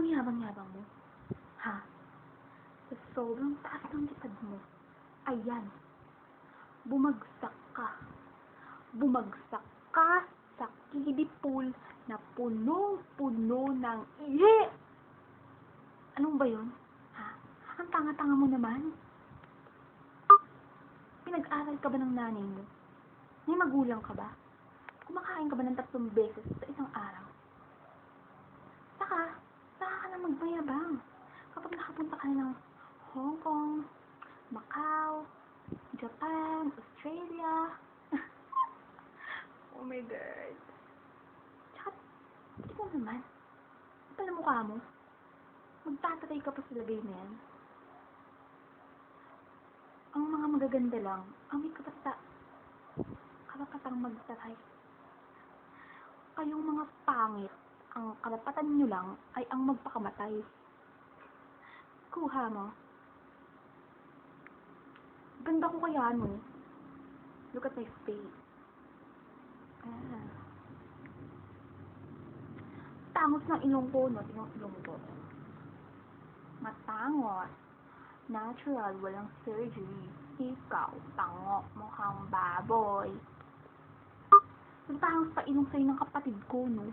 Ang yabang-yabang mo. Ha? Sa sobrang taas ng lipad mo. Ayan. Bumagsak ka. Bumagsak ka sa kiddie pool na punong-puno ng ihi. Anong ba yun? Ha? Ang tanga-tanga mo naman. Pinag-aral ka ba ng nanay mo? May magulang ka ba? Kumakain ka ba ng 3 beses sa isang araw? Saka ka na magmayabang. Kapag nakapunta ka na ng Hong Kong, Macau, Japan, Australia. Oh my God. Tsaka, tingnan naman. Pala mukha mo. Magtatatay ka pa sa lagay na yan. Ang mga magaganda lang, ang may karapatang magtatay. Kayong mga pangit, ang karapatan nyo lang ay ang magpakamatay. Kuha mo. Ganda ko kaya, no? Look at my face. Tangos ng ilong ko, no? Tingnan ilong ko. Matangos. Natural, walang surgery. Ikaw, tango, mukhang baboy. Tangos pa ilong sa'yo ng kapatid ko, no?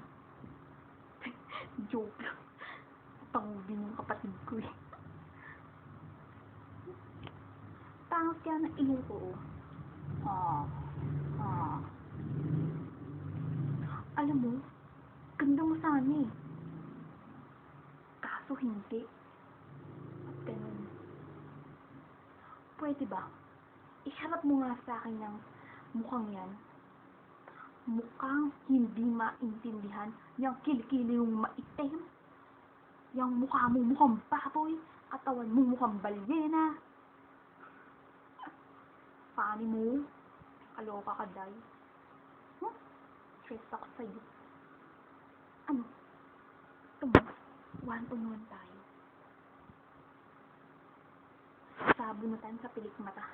Joke lang. Tango din yung kapatid ko, eh. Tangos kaya ng ilong ko, oh. Alam mo, ganda mo sana, eh. Kaso hindi. At ganun. Pwede ba? Iharap mo nga sa akin ng mukhang yan. Mukhang hindi maintindihan yung kilikili yung maitim. Yung mukha mo mukhang baboy. Katawan mo mukhang balyena. Paano mo? Kaloka ka, day. Stress ako sa'yo. Ano? One-on-one tayo. Sabunutan sa pilik mata.